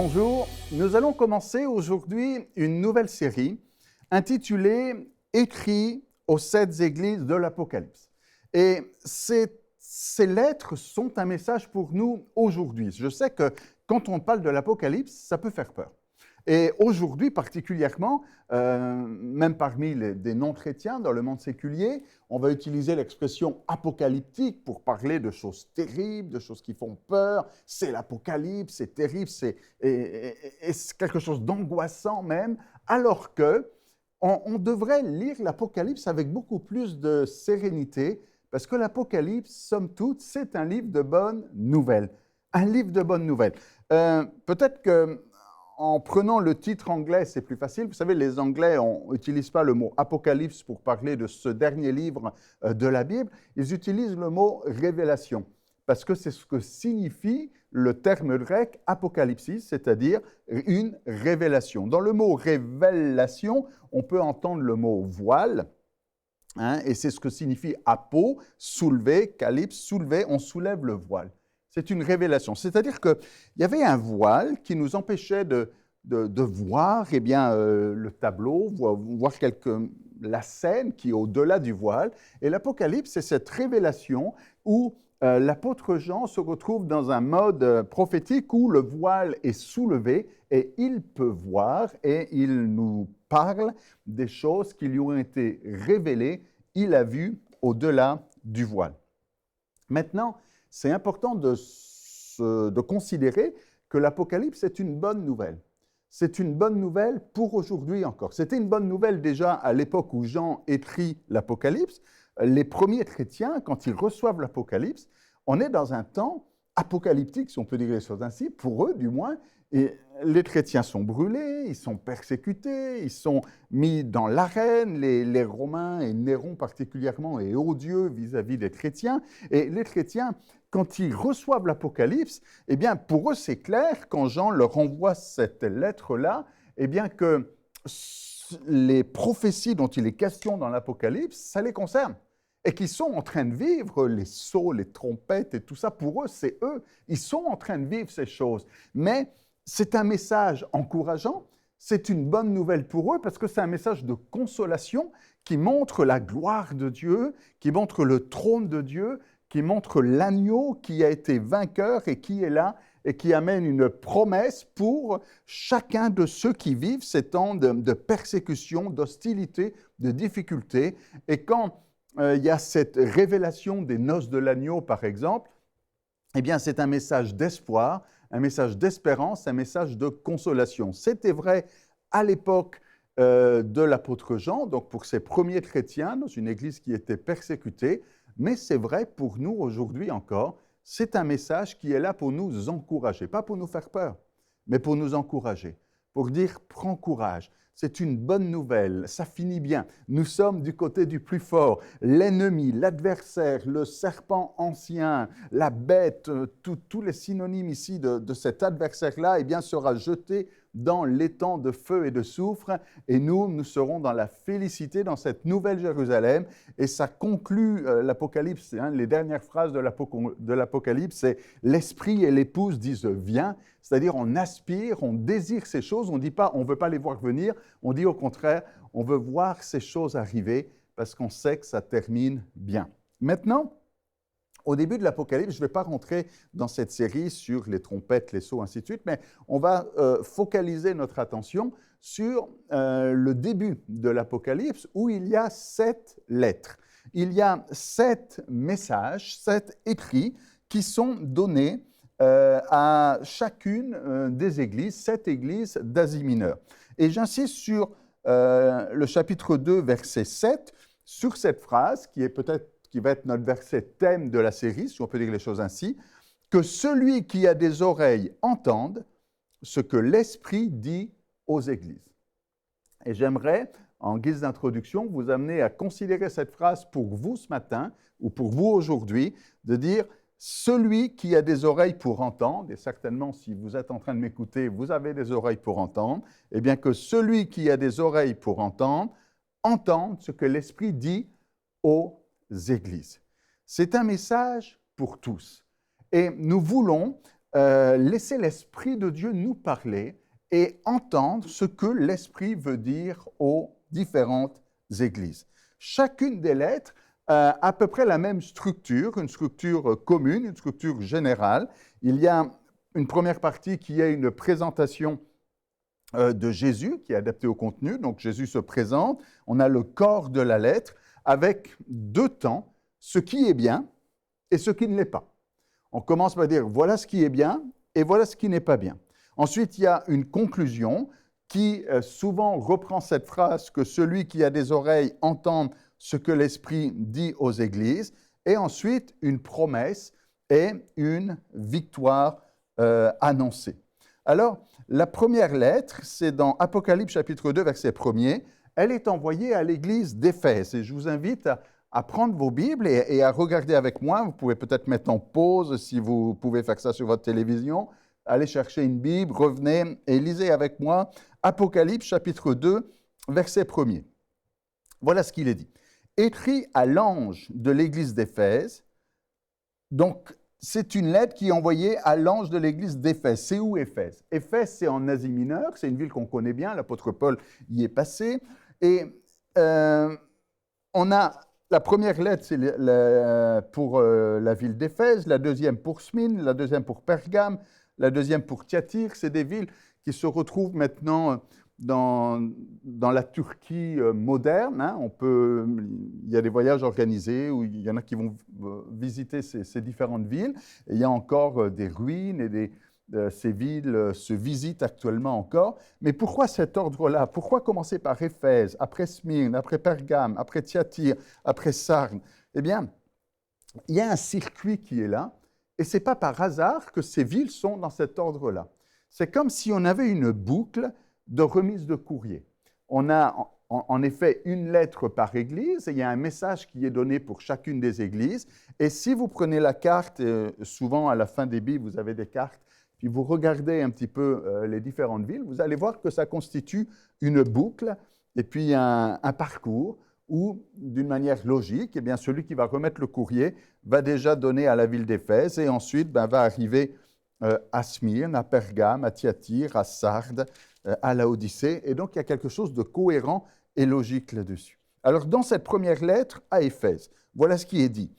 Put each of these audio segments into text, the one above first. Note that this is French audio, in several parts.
Bonjour, nous allons commencer aujourd'hui une nouvelle série intitulée « Écrit aux 7 églises de l'Apocalypse ». Et ces lettres sont un message pour nous aujourd'hui. Je sais que quand on parle de l'Apocalypse, ça peut faire peur. Et aujourd'hui particulièrement, même parmi des non-chrétiens dans le monde séculier, on va utiliser l'expression apocalyptique pour parler de choses terribles, de choses qui font peur. C'est l'Apocalypse, c'est terrible, c'est quelque chose d'angoissant même, alors qu'on devrait lire l'Apocalypse avec beaucoup plus de sérénité, parce que l'Apocalypse, somme toute, c'est un livre de bonnes nouvelles. Un livre de bonnes nouvelles. Peut-être que en prenant le titre anglais, c'est plus facile. Vous savez, les Anglais n'utilisent pas le mot apocalypse pour parler de ce dernier livre de la Bible. Ils utilisent le mot révélation, parce que c'est ce que signifie le terme grec apocalypsis, c'est-à-dire une révélation. Dans le mot révélation, on peut entendre le mot voile, et c'est ce que signifie apo, soulever, calypse, soulever, on soulève le voile. C'est une révélation. C'est-à-dire qu'il y avait un voile qui nous empêchait de voir le tableau, voir la scène qui est au-delà du voile. Et l'Apocalypse, c'est cette révélation où l'apôtre Jean se retrouve dans un mode prophétique où le voile est soulevé et il peut voir et il nous parle des choses qui lui ont été révélées. Il a vu au-delà du voile. Maintenant, c'est important de considérer que l'Apocalypse est une bonne nouvelle. C'est une bonne nouvelle pour aujourd'hui encore. C'était une bonne nouvelle déjà à l'époque où Jean écrit l'Apocalypse. Les premiers chrétiens, quand ils reçoivent l'Apocalypse, on est dans un temps apocalyptique, si on peut dire les choses ainsi, pour eux du moins. Et les chrétiens sont brûlés, ils sont persécutés, ils sont mis dans l'arène, les Romains et Néron particulièrement est odieux vis-à-vis des chrétiens. Et les chrétiens, quand ils reçoivent l'Apocalypse, eh bien pour eux c'est clair, quand Jean leur envoie cette lettre-là, eh bien que les prophéties dont il est question dans l'Apocalypse, ça les concerne. Et qu'ils sont en train de vivre les sceaux, les trompettes et tout ça, pour eux, c'est eux. Ils sont en train de vivre ces choses. Mais c'est un message encourageant, c'est une bonne nouvelle pour eux parce que c'est un message de consolation qui montre la gloire de Dieu, qui montre le trône de Dieu, qui montre l'agneau qui a été vainqueur et qui est là et qui amène une promesse pour chacun de ceux qui vivent ces temps de persécution, d'hostilité, de difficulté. Et quand il y a cette révélation des noces de l'agneau, par exemple, eh bien, c'est un message d'espoir, un message d'espérance, un message de consolation. C'était vrai à l'époque de l'apôtre Jean, donc pour ces premiers chrétiens dans une église qui était persécutée, mais c'est vrai pour nous aujourd'hui encore. C'est un message qui est là pour nous encourager, pas pour nous faire peur, mais pour nous encourager, pour dire « prends courage ». C'est une bonne nouvelle, ça finit bien. Nous sommes du côté du plus fort. L'ennemi, l'adversaire, le serpent ancien, la bête, tous les synonymes ici de cet adversaire-là, eh bien, sera jeté dans l'étang de feu et de soufre. Et nous serons dans la félicité, dans cette nouvelle Jérusalem. Et ça conclut l'Apocalypse. Les dernières phrases de l'Apocalypse, c'est « l'esprit et l'épouse disent « viens ». C'est-à-dire, on aspire, on désire ces choses, on ne dit pas, on ne veut pas les voir venir, on dit au contraire, on veut voir ces choses arriver parce qu'on sait que ça termine bien. Maintenant, au début de l'Apocalypse, je ne vais pas rentrer dans cette série sur les trompettes, les sceaux, ainsi de suite, mais on va focaliser notre attention sur le début de l'Apocalypse où il y a 7 lettres. Il y a 7 messages, 7 écrits qui sont donnés à chacune des églises, 7 églises d'Asie mineure. Et j'insiste sur le chapitre 2, verset 7, sur cette phrase qui va être notre verset thème de la série, si on peut dire les choses ainsi, que celui qui a des oreilles entende ce que l'Esprit dit aux églises. Et j'aimerais, en guise d'introduction, vous amener à considérer cette phrase pour vous ce matin, ou pour vous aujourd'hui, de dire celui qui a des oreilles pour entendre, et certainement si vous êtes en train de m'écouter, vous avez des oreilles pour entendre, eh bien que celui qui a des oreilles pour entendre, entende ce que l'Esprit dit aux églises. C'est un message pour tous. Et nous voulons laisser l'Esprit de Dieu nous parler et entendre ce que l'Esprit veut dire aux différentes églises. Chacune des lettres a à peu près la même structure, une structure commune, une structure générale. Il y a une première partie qui est une présentation de Jésus, qui est adaptée au contenu. Donc Jésus se présente, on a le corps de la lettre avec deux temps, ce qui est bien et ce qui ne l'est pas. On commence par dire voilà ce qui est bien et voilà ce qui n'est pas bien. Ensuite, il y a une conclusion qui souvent reprend cette phrase que celui qui a des oreilles entende ce que l'Esprit dit aux églises. Et ensuite, une promesse et une victoire annoncée. Alors, la première lettre, c'est dans Apocalypse chapitre 2, verset 1er. Elle est envoyée à l'église d'Éphèse. Et je vous invite à prendre vos Bibles et à regarder avec moi. Vous pouvez peut-être mettre en pause si vous pouvez faire ça sur votre télévision. Allez chercher une Bible, revenez et lisez avec moi Apocalypse chapitre 2, verset 1er. Voilà ce qu'il est dit. Écrit à l'ange de l'église d'Éphèse. Donc, c'est une lettre qui est envoyée à l'ange de l'église d'Éphèse. C'est où Éphèse? Éphèse, c'est en Asie mineure. C'est une ville qu'on connaît bien. L'apôtre Paul y est passé. Et on a la première lettre, c'est pour la ville d'Éphèse. La deuxième pour Smyrne. La deuxième pour Pergame. La deuxième pour Thyatire. C'est des villes qui se retrouvent maintenant dans la Turquie moderne. Hein. Il y a des voyages organisés où il y en a qui vont visiter ces différentes villes. Et il y a encore des ruines et ces villes se visitent actuellement encore. Mais pourquoi cet ordre-là? Pourquoi commencer par Éphèse, après Smyrne, après Pergame, après Thyatire, après Sardes? Eh bien, il y a un circuit qui est là. Et ce n'est pas par hasard que ces villes sont dans cet ordre-là. C'est comme si on avait une boucle de remise de courrier. On a en effet une lettre par église et il y a un message qui est donné pour chacune des églises. Et si vous prenez la carte, souvent à la fin des Bibles, vous avez des cartes, puis vous regardez un petit peu les différentes villes, vous allez voir que ça constitue une boucle et puis un parcours où, d'une manière logique, eh bien, celui qui va remettre le courrier va déjà donner à la ville d'Éphèse et ensuite va arriver à Smyrne, à Pergame, à Thyatire, à Sardes, à Laodicée. Et donc, il y a quelque chose de cohérent et logique là-dessus. Alors, dans cette première lettre à Éphèse, voilà ce qui est dit.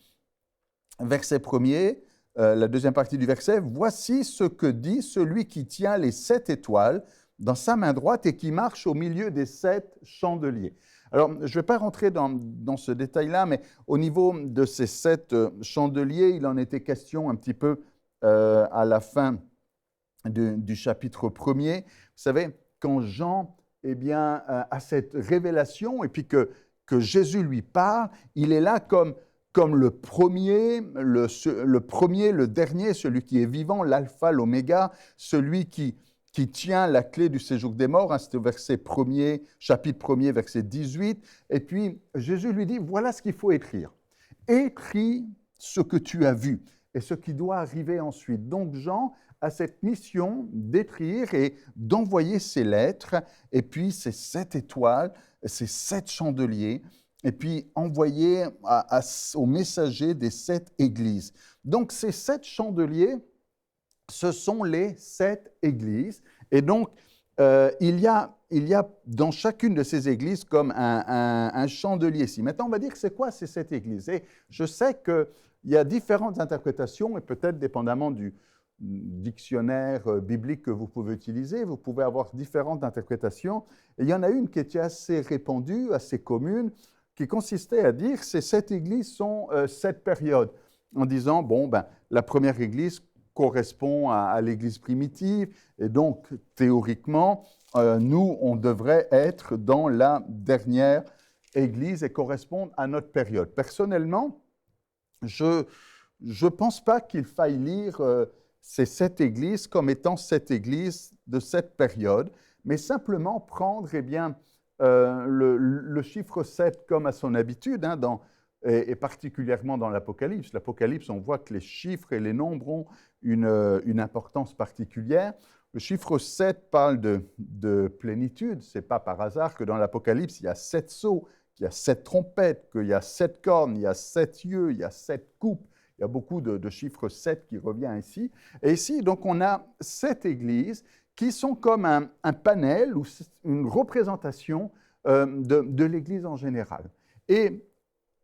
Verset 1er, la deuxième partie du verset, « Voici ce que dit celui qui tient les 7 étoiles dans sa main droite et qui marche au milieu des 7 chandeliers. » Alors, je ne vais pas rentrer dans ce détail-là, mais au niveau de ces 7 chandeliers, il en était question un petit peu à la fin du chapitre 1er. Vous savez, quand Jean a cette révélation et puis que Jésus lui parle, il est là comme le premier, le dernier, celui qui est vivant, l'alpha, l'oméga, celui qui tient la clé du séjour des morts, hein, c'est au verset 1er, chapitre 1er, verset 18. Et puis, Jésus lui dit, voilà ce qu'il faut écrire. Écris ce que tu as vu et ce qui doit arriver ensuite. Donc, Jean a cette mission d'écrire et d'envoyer ces lettres, et puis ces 7 étoiles, ces 7 chandeliers, et puis envoyer aux messagers des 7 églises. Donc, ces 7 chandeliers, ce sont les 7 églises. Et donc, il y a dans chacune de ces églises comme un chandelier ici. Maintenant, on va dire, c'est quoi ces 7 églises? Et je sais qu'il y a différentes interprétations, et peut-être dépendamment du dictionnaire biblique que vous pouvez utiliser, vous pouvez avoir différentes interprétations. Et il y en a une qui était assez répandue, assez commune, qui consistait à dire que ces 7 églises sont 7 périodes, en disant, la première église correspond à l'église primitive, et donc, théoriquement, nous, on devrait être dans la dernière église et correspondre à notre période. Personnellement, je ne pense pas qu'il faille lire ces 7 églises comme étant 7 églises de cette période, mais simplement prendre le chiffre 7 comme à son habitude, hein, et particulièrement dans l'Apocalypse. L'Apocalypse, on voit que les chiffres et les nombres ont une importance particulière. Le chiffre 7 parle de plénitude. Ce n'est pas par hasard que dans l'Apocalypse, il y a 7 sceaux, qu'il y a 7 trompettes, qu'il y a 7 cornes, il y a 7 yeux, il y a 7 coupes, Il y a beaucoup de chiffres 7 qui revient ici. Et ici, donc, on a 7 églises qui sont comme un panel ou une représentation de l'Église en général. Et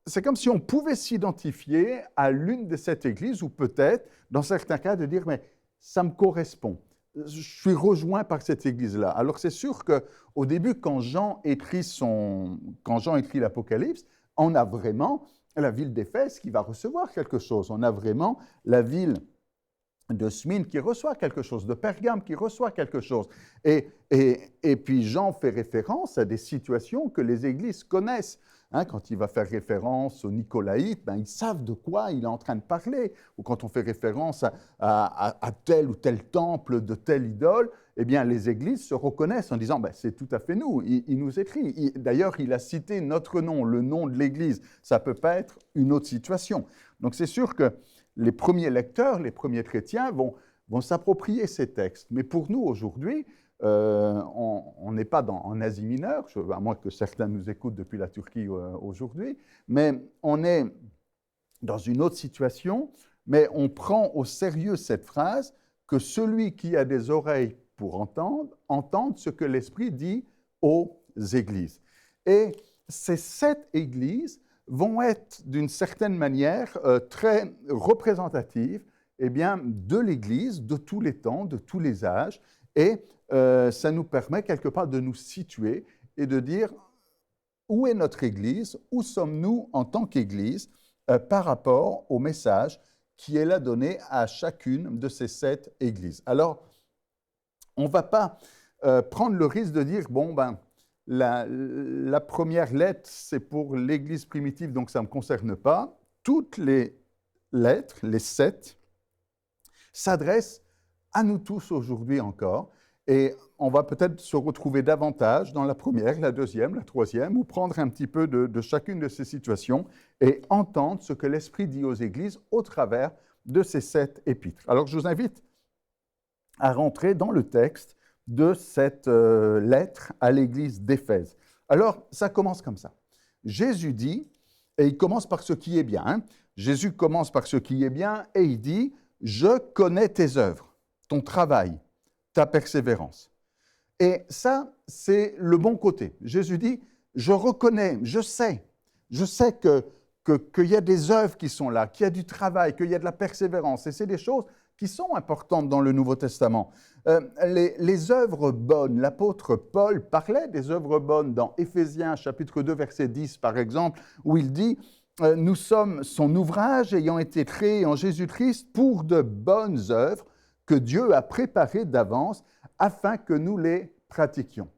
c'est comme si on pouvait s'identifier à l'une de cette église, ou peut-être, dans certains cas, de dire, mais ça me correspond. Je suis rejoint par cette église-là. Alors c'est sûr qu'au début, quand Jean écrit l'Apocalypse, on a vraiment la ville d'Éphèse qui va recevoir quelque chose. On a vraiment la ville de Smyrne qui reçoit quelque chose, de Pergame qui reçoit quelque chose. Et puis Jean fait référence à des situations que les églises connaissent. Quand il va faire référence aux Nicolaïtes, ils savent de quoi il est en train de parler. Ou quand on fait référence à tel ou tel temple de telle idole, eh bien les églises se reconnaissent en disant c'est tout à fait nous, il nous écrit. D'ailleurs, il a cité notre nom, le nom de l'église. Ça ne peut pas être une autre situation. Donc c'est sûr que les premiers lecteurs, les premiers chrétiens vont s'approprier ces textes. Mais pour nous, aujourd'hui, on n'est pas en Asie mineure, à moins que certains nous écoutent depuis la Turquie aujourd'hui, mais on est dans une autre situation, mais on prend au sérieux cette phrase que celui qui a des oreilles pour entende ce que l'Esprit dit aux églises. Et ces 7 églises vont être d'une certaine manière très représentatives de l'Église, de tous les temps, de tous les âges, et ça nous permet quelque part de nous situer et de dire où est notre Église, où sommes-nous en tant qu'Église par rapport au message qui est là donné à chacune de ces 7 églises. Alors, on ne va pas prendre le risque de dire, la première lettre, c'est pour l'Église primitive, donc ça ne me concerne pas. Toutes les lettres, les 7, s'adressent à nous tous aujourd'hui encore. Et on va peut-être se retrouver davantage dans la première, la deuxième, la troisième, ou prendre un petit peu de chacune de ces situations et entendre ce que l'Esprit dit aux églises au travers de ces 7 épîtres. Alors, je vous invite à rentrer dans le texte de cette lettre à l'église d'Éphèse. Alors, ça commence comme ça. Jésus dit, et il commence par ce qui est bien, Jésus commence par ce qui est bien, et il dit, « Je connais tes œuvres, ton travail, ta persévérance. » Et ça, c'est le bon côté. Jésus dit, je reconnais, je sais qu'il y a des œuvres qui sont là, qu'il y a du travail, qu'il y a de la persévérance. Et c'est des choses qui sont importantes dans le Nouveau Testament. Les œuvres bonnes, l'apôtre Paul parlait des œuvres bonnes dans Éphésiens chapitre 2, verset 10, par exemple, où il dit « Nous sommes son ouvrage ayant été créé en Jésus-Christ pour de bonnes œuvres que Dieu a préparées d'avance afin que nous les pratiquions. »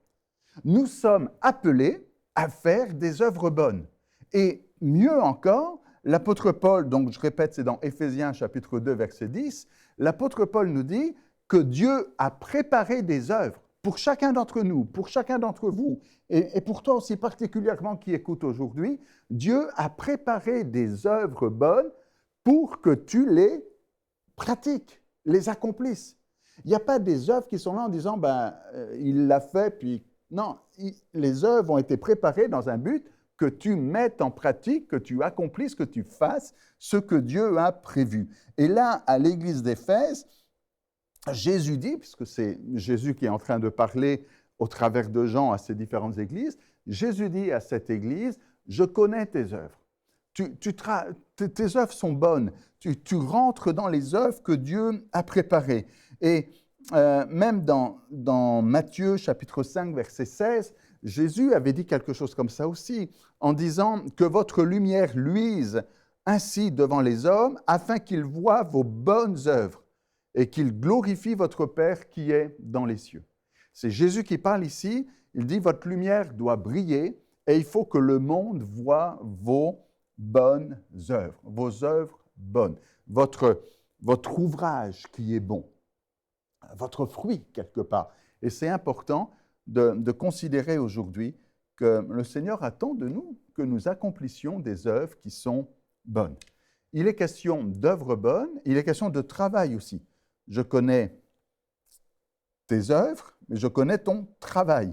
Nous sommes appelés à faire des œuvres bonnes. Et mieux encore, l'apôtre Paul, donc je répète, c'est dans Éphésiens chapitre 2, verset 10, l'apôtre Paul nous dit que Dieu a préparé des œuvres pour chacun d'entre nous, pour chacun d'entre vous, et pour toi aussi particulièrement qui écoute aujourd'hui. Dieu a préparé des œuvres bonnes pour que tu les pratiques, les accomplisses. Il n'y a pas des œuvres qui sont là en disant, il l'a fait, puis non, les œuvres ont été préparées dans un but que tu mettes en pratique, que tu accomplisses, que tu fasses ce que Dieu a prévu. Et là, à l'église d'Éphèse, Jésus dit, puisque c'est Jésus qui est en train de parler au travers de Jean à ces différentes églises, Jésus dit à cette église, « Je connais tes œuvres. Tes œuvres sont bonnes. Tu rentres dans les œuvres que Dieu a préparées. » Et même dans Matthieu chapitre 5, verset 16, Jésus avait dit quelque chose comme ça aussi, en disant que votre lumière luise ainsi devant les hommes, afin qu'ils voient vos bonnes œuvres et qu'ils glorifient votre Père qui est dans les cieux. C'est Jésus qui parle ici, il dit votre lumière doit briller et il faut que le monde voie vos bonnes œuvres, vos œuvres bonnes, votre ouvrage qui est bon, votre fruit quelque part. Et c'est important de considérer aujourd'hui que le Seigneur attend de nous que nous accomplissions des œuvres qui sont bonnes. Il est question d'œuvres bonnes, il est question de travail aussi. Je connais tes œuvres, mais je connais ton travail.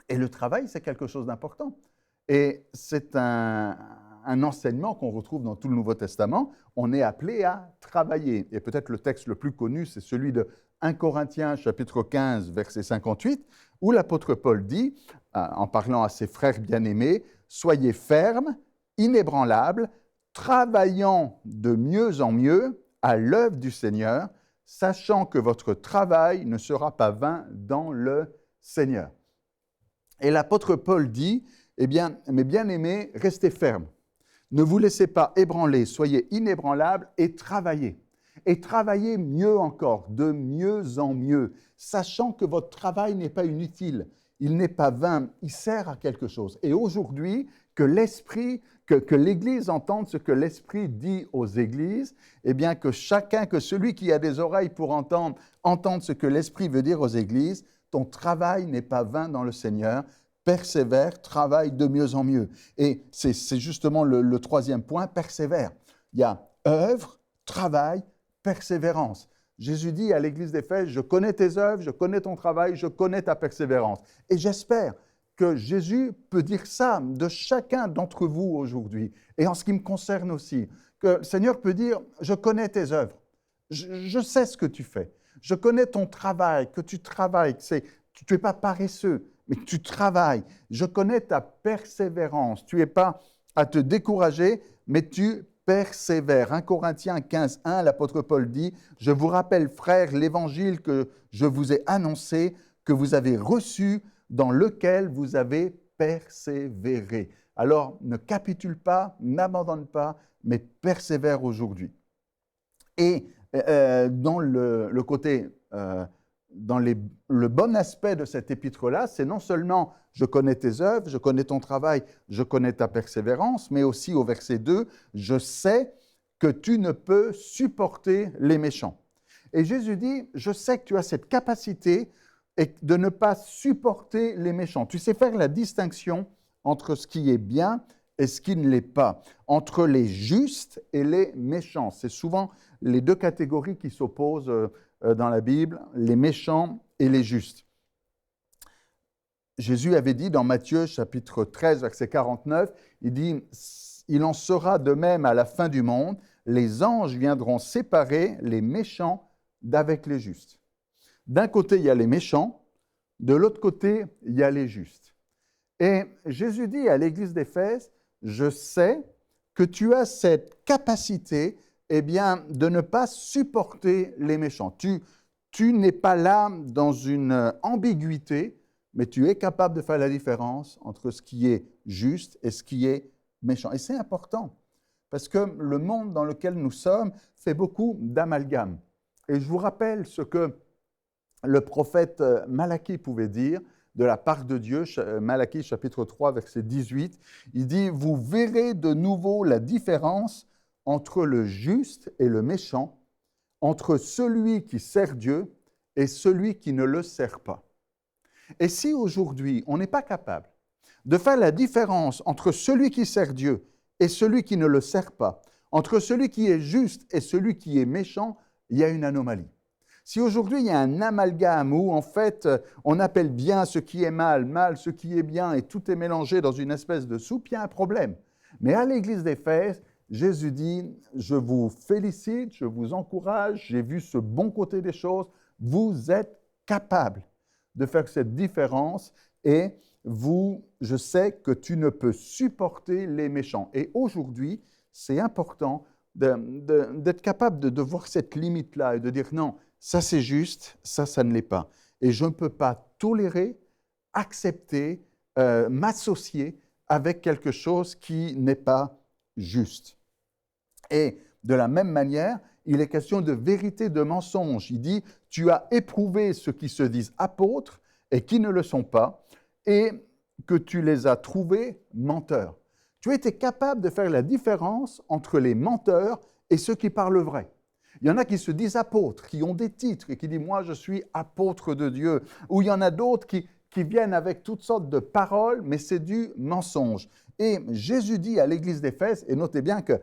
Et le travail, c'est quelque chose d'important. Et c'est un un enseignement qu'on retrouve dans tout le Nouveau Testament. On est appelé à travailler. Et peut-être le texte le plus connu, c'est celui de 1 Corinthiens, chapitre 15, verset 58, où l'apôtre Paul dit, en parlant à ses frères bien-aimés, « Soyez fermes, inébranlables, travaillant de mieux en mieux à l'œuvre du Seigneur, sachant que votre travail ne sera pas vain dans le Seigneur. » Et l'apôtre Paul dit, « Eh bien, mes bien-aimés, restez fermes. Ne vous laissez pas ébranler, soyez inébranlables et travaillez. Et travaillez mieux encore, de mieux en mieux, sachant que votre travail n'est pas inutile, il n'est pas vain, il sert à quelque chose. » Et aujourd'hui, que l'Esprit, que l'Église entende ce que l'Esprit dit aux Églises, eh bien que chacun, que celui qui a des oreilles pour entendre, entende ce que l'Esprit veut dire aux Églises. Ton travail n'est pas vain dans le Seigneur, persévère, travaille de mieux en mieux. Et c'est justement le troisième point, persévère. Il y a œuvre, travail, persévérance. Jésus dit à l'église d'Éphèse, je connais tes œuvres, je connais ton travail, je connais ta persévérance. Et j'espère que Jésus peut dire ça de chacun d'entre vous aujourd'hui. Et en ce qui me concerne aussi, que le Seigneur peut dire, je connais tes œuvres, je sais ce que tu fais, je connais ton travail, que tu travailles, tu n'es pas paresseux, mais tu travailles. Je connais ta persévérance, tu n'es pas à te décourager, mais tu persévère. 1 Corinthiens 15, 1, l'apôtre Paul dit « Je vous rappelle, frères, l'évangile que je vous ai annoncé, que vous avez reçu, dans lequel vous avez persévéré. » Alors, ne capitule pas, n'abandonne pas, mais persévère aujourd'hui. Et dans le côté, dans le bon aspect de cet épître-là, c'est non seulement « je connais tes œuvres, je connais ton travail, je connais ta persévérance », mais aussi au verset 2, « je sais que tu ne peux supporter les méchants ». Et Jésus dit, « je sais que tu as cette capacité de ne pas supporter les méchants ». Tu sais faire la distinction entre ce qui est bien et ce qui ne l'est pas, entre les justes et les méchants. C'est souvent les deux catégories qui s'opposent dans la Bible, les méchants et les justes. Jésus avait dit dans Matthieu chapitre 13, verset 49, il dit « Il en sera de même à la fin du monde, les anges viendront séparer les méchants d'avec les justes. » D'un côté, il y a les méchants, de l'autre côté, il y a les justes. Et Jésus dit à l'église d'Éphèse, « Je sais que tu as cette capacité de ne pas supporter les méchants. Tu n'es pas là dans une ambiguïté, mais tu es capable de faire la différence entre ce qui est juste et ce qui est méchant. » Et c'est important, parce que le monde dans lequel nous sommes fait beaucoup d'amalgames. Et je vous rappelle ce que le prophète Malachie pouvait dire de la part de Dieu, Malachie chapitre 3, verset 18, il dit « Vous verrez de nouveau la différence entre le juste et le méchant, entre celui qui sert Dieu et celui qui ne le sert pas. » Et si aujourd'hui, on n'est pas capable de faire la différence entre celui qui sert Dieu et celui qui ne le sert pas, entre celui qui est juste et celui qui est méchant, il y a une anomalie. Si aujourd'hui, il y a un amalgame où, en fait, on appelle bien ce qui est mal, mal ce qui est bien, et tout est mélangé dans une espèce de soupe, il y a un problème. Mais à l'église d'Éphèse, Jésus dit, je vous félicite, je vous encourage, j'ai vu ce bon côté des choses, vous êtes capables de faire cette différence et je sais que tu ne peux supporter les méchants. Et aujourd'hui, c'est important d'être capable de voir cette limite-là et de dire non, ça c'est juste, ça ne l'est pas. Et je ne peux pas tolérer, accepter, m'associer avec quelque chose qui n'est pas juste. Et de la même manière, il est question de vérité, de mensonge. Il dit, tu as éprouvé ceux qui se disent apôtres et qui ne le sont pas, et que tu les as trouvés menteurs. Tu as été capable de faire la différence entre les menteurs et ceux qui parlent vrai. Il y en a qui se disent apôtres, qui ont des titres et qui disent « moi je suis apôtre de Dieu ». Ou il y en a d'autres qui viennent avec toutes sortes de paroles, mais c'est du mensonge. Et Jésus dit à l'église d'Éphèse, et notez bien que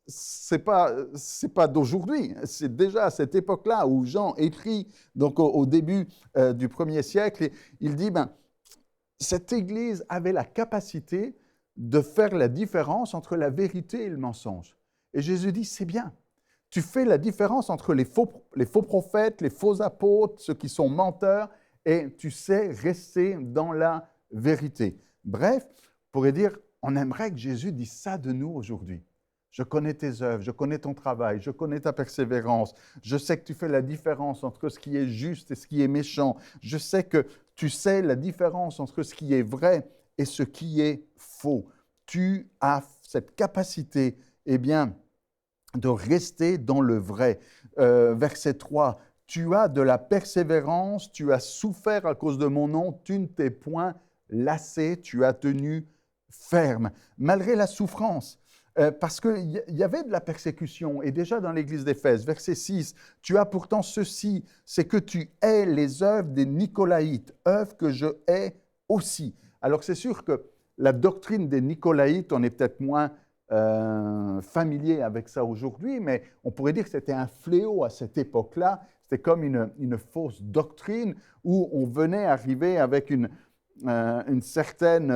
c'est pas d'aujourd'hui, c'est déjà à cette époque-là où Jean écrit donc au début du 1er siècle, et il dit cette église avait la capacité de faire la différence entre la vérité et le mensonge. Et Jésus dit, c'est bien. Tu fais la différence entre les faux prophètes, les faux apôtres, ceux qui sont menteurs, et tu sais rester dans la vérité. Bref, on pourrait dire, on aimerait que Jésus dise ça de nous aujourd'hui. Je connais tes œuvres, je connais ton travail, je connais ta persévérance. Je sais que tu fais la différence entre ce qui est juste et ce qui est méchant. Je sais que tu sais la différence entre ce qui est vrai et ce qui est faux. Tu as cette capacité, eh bien, de rester dans le vrai. Verset 3, tu as de la persévérance, tu as souffert à cause de mon nom, tu ne t'es point lassé, tu as tenu ferme, malgré la souffrance. Parce qu'il y avait de la persécution, et déjà dans l'église d'Éphèse, verset 6, « Tu as pourtant ceci, c'est que tu hais les œuvres des Nicolaïtes, œuvres que je hais aussi. » Alors c'est sûr que la doctrine des Nicolaïtes, on est peut-être moins familier avec ça aujourd'hui, mais on pourrait dire que c'était un fléau à cette époque-là. C'était comme une fausse doctrine où on venait arriver avec une certaine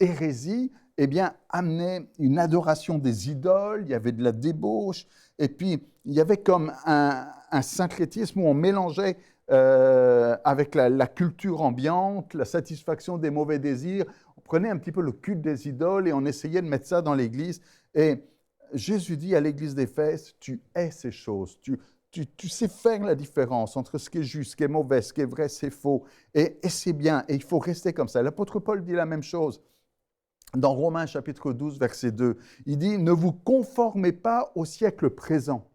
hérésie, eh bien, amenait une adoration des idoles, il y avait de la débauche, et puis il y avait comme un syncrétisme où on mélangeait avec la culture ambiante, la satisfaction des mauvais désirs. On prenait un petit peu le culte des idoles et on essayait de mettre ça dans l'Église. Et Jésus dit à l'Église d'Éphèse, tu hais ces choses, tu sais faire la différence entre ce qui est juste, ce qui est mauvais, ce qui est vrai, c'est faux. Et c'est bien, et il faut rester comme ça. L'apôtre Paul dit la même chose. Dans Romains chapitre 12, verset 2, il dit « Ne vous conformez pas au siècle présent,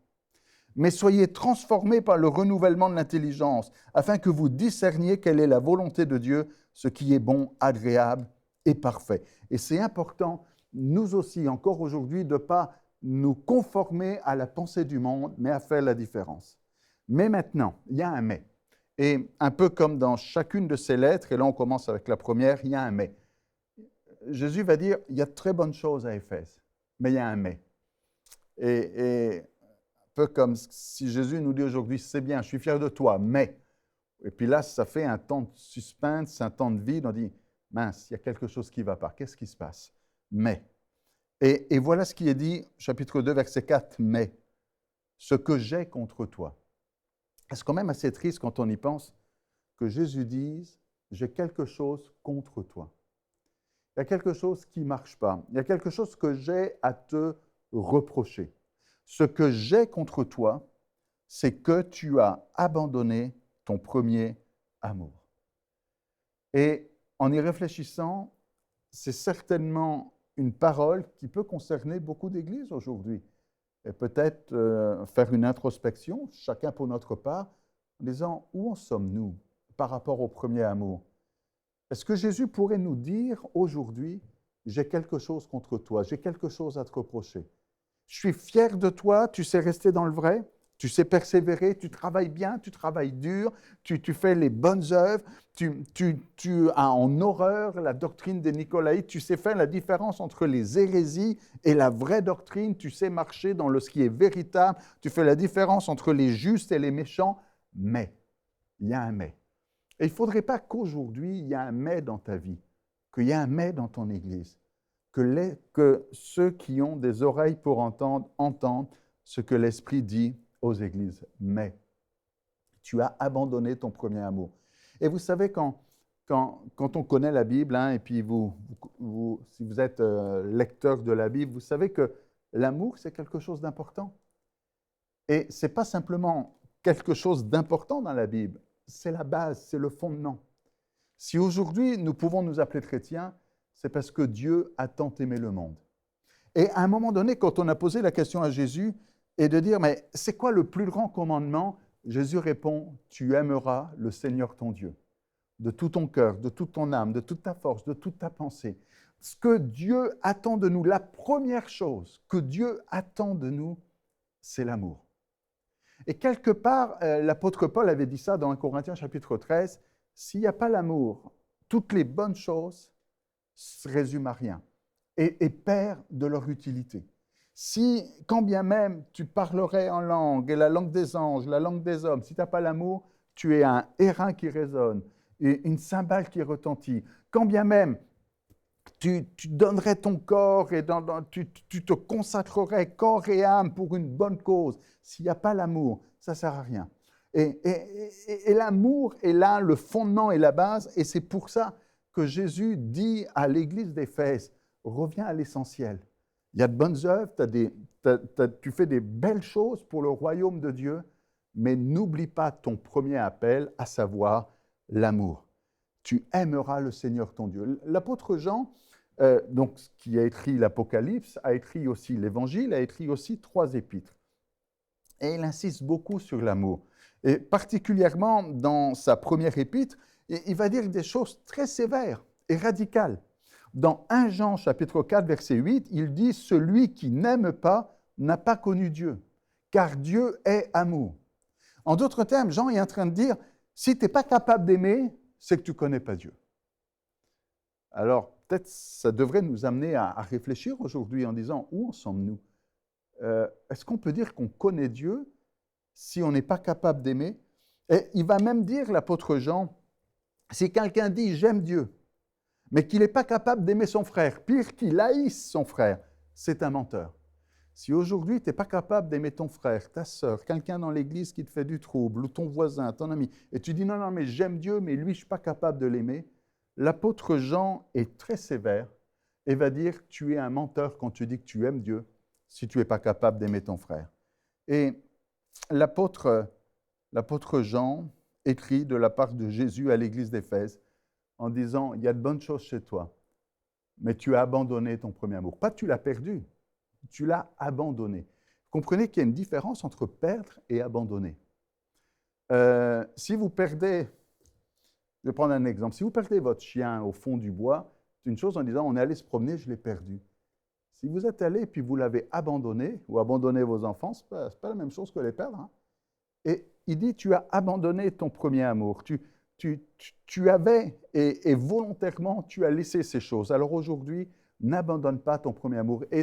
mais soyez transformés par le renouvellement de l'intelligence, afin que vous discerniez quelle est la volonté de Dieu, ce qui est bon, agréable et parfait. » Et c'est important, nous aussi, encore aujourd'hui, de ne pas nous conformer à la pensée du monde, mais à faire la différence. Mais maintenant, il y a un « mais ». Et un peu comme dans chacune de ces lettres, et là on commence avec la première, il y a un « mais ». Jésus va dire, il y a de très bonnes choses à Éphèse, mais il y a un « mais ». Et un peu comme si Jésus nous dit aujourd'hui, c'est bien, je suis fier de toi, mais. Et puis là, ça fait un temps de suspense, un temps de vide, on dit, mince, il y a quelque chose qui ne va pas, qu'est-ce qui se passe? Mais. Et voilà ce qui est dit, chapitre 2, verset 4, mais. Ce que j'ai contre toi. C'est quand même assez triste quand on y pense que Jésus dise, j'ai quelque chose contre toi. Il y a quelque chose qui ne marche pas. Il y a quelque chose que j'ai à te reprocher. Ce que j'ai contre toi, c'est que tu as abandonné ton premier amour. Et en y réfléchissant, c'est certainement une parole qui peut concerner beaucoup d'églises aujourd'hui. Et peut-être faire une introspection, chacun pour notre part, en disant où en sommes-nous par rapport au premier amour? Est-ce que Jésus pourrait nous dire aujourd'hui, j'ai quelque chose contre toi, j'ai quelque chose à te reprocher? Je suis fier de toi, tu sais rester dans le vrai, tu sais persévérer, tu travailles bien, tu travailles dur, tu fais les bonnes œuvres, tu as en horreur la doctrine des Nicolaïtes, tu sais faire la différence entre les hérésies et la vraie doctrine, tu sais marcher dans ce qui est véritable, tu fais la différence entre les justes et les méchants, mais, il y a un mais. Et il ne faudrait pas qu'aujourd'hui, il y ait un mais dans ta vie, qu'il y ait un mais dans ton Église, que ceux qui ont des oreilles pour entendre, entendent ce que l'Esprit dit aux Églises. Mais tu as abandonné ton premier amour. Et vous savez, quand on connaît la Bible, hein, et puis si vous êtes lecteur de la Bible, vous savez que l'amour, c'est quelque chose d'important. Et ce n'est pas simplement quelque chose d'important dans la Bible, c'est la base, c'est le fondement. Si aujourd'hui nous pouvons nous appeler chrétiens, c'est parce que Dieu a tant aimé le monde. Et à un moment donné, quand on a posé la question à Jésus, et de dire, mais c'est quoi le plus grand commandement? Jésus répond, tu aimeras le Seigneur ton Dieu, de tout ton cœur, de toute ton âme, de toute ta force, de toute ta pensée. Ce que Dieu attend de nous, la première chose que Dieu attend de nous, c'est l'amour. Et quelque part, l'apôtre Paul avait dit ça dans 1 Corinthiens chapitre 13, s'il n'y a pas l'amour, toutes les bonnes choses se résument à rien et perdent de leur utilité. Si, quand bien même tu parlerais en langue, et la langue des anges, la langue des hommes, si tu n'as pas l'amour, tu es un airain qui résonne, et une cymbale qui retentit. Quand bien même tu donnerais ton corps et tu te consacrerais corps et âme pour une bonne cause. S'il n'y a pas l'amour, ça ne sert à rien. Et l'amour est là, le fondement et la base, et c'est pour ça que Jésus dit à l'église d'Éphèse, reviens à l'essentiel. Il y a de bonnes œuvres, tu fais des belles choses pour le royaume de Dieu, mais n'oublie pas ton premier appel, à savoir l'amour. Tu aimeras le Seigneur ton Dieu. L'apôtre Jean, donc, qui a écrit l'Apocalypse, a écrit aussi l'Évangile, a écrit aussi 3 épîtres. Et il insiste beaucoup sur l'amour. Et particulièrement dans sa première épître, il va dire des choses très sévères et radicales. Dans 1 Jean chapitre 4, verset 8, il dit « Celui qui n'aime pas n'a pas connu Dieu, car Dieu est amour. » En d'autres termes, Jean est en train de dire « Si tu n'es pas capable d'aimer, c'est que tu ne connais pas Dieu. » Alors, peut-être ça devrait nous amener à réfléchir aujourd'hui en disant « Où en sommes-nous ? Est-ce qu'on peut dire qu'on connaît Dieu si on n'est pas capable d'aimer ?» Et il va même dire, l'apôtre Jean, si quelqu'un dit « J'aime Dieu », mais qu'il n'est pas capable d'aimer son frère, pire qu'il haïsse son frère, c'est un menteur. Si aujourd'hui, tu n'es pas capable d'aimer ton frère, ta sœur, quelqu'un dans l'église qui te fait du trouble, ou ton voisin, ton ami, et tu dis « Non, non, mais j'aime Dieu, mais lui, je ne suis pas capable de l'aimer », l'apôtre Jean est très sévère et va dire « Tu es un menteur quand tu dis que tu aimes Dieu, si tu n'es pas capable d'aimer ton frère. » Et l'apôtre Jean écrit de la part de Jésus à l'église d'Éphèse en disant « Il y a de bonnes choses chez toi, mais tu as abandonné ton premier amour. » Pas tu l'as perdu, tu l'as abandonné. Vous comprenez qu'il y a une différence entre perdre et abandonner. Si vous perdez, je vais prendre un exemple, si vous perdez votre chien au fond du bois, c'est une chose en disant « On est allé se promener, je l'ai perdu. » Si vous êtes allé et puis vous l'avez abandonné, ou abandonné vos enfants, ce n'est pas la même chose que les perdre. Hein. Et il dit, tu as abandonné ton premier amour. Tu avais, et volontairement, tu as laissé ces choses. Alors aujourd'hui, n'abandonne pas ton premier amour. Et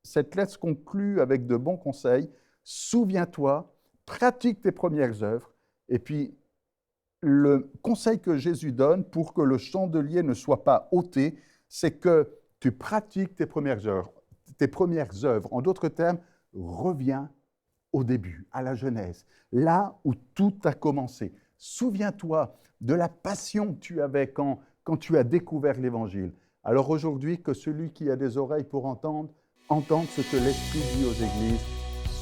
cette lettre se conclut avec de bons conseils. Souviens-toi, pratique tes premières œuvres. Et puis, le conseil que Jésus donne pour que le chandelier ne soit pas ôté, c'est que tu pratiques tes premières œuvres. En d'autres termes, reviens au début, à la Genèse, là où tout a commencé. Souviens-toi de la passion que tu avais quand tu as découvert l'Évangile. Alors aujourd'hui, que celui qui a des oreilles pour entende ce que l'Esprit dit aux églises.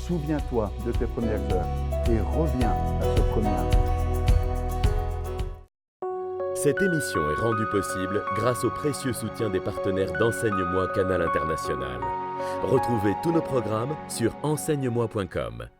Souviens-toi de tes premières œuvres et reviens à ce premier amour. Cette émission est rendue possible grâce au précieux soutien des partenaires d'Enseigne-moi Canal International. Retrouvez tous nos programmes sur enseigne-moi.com.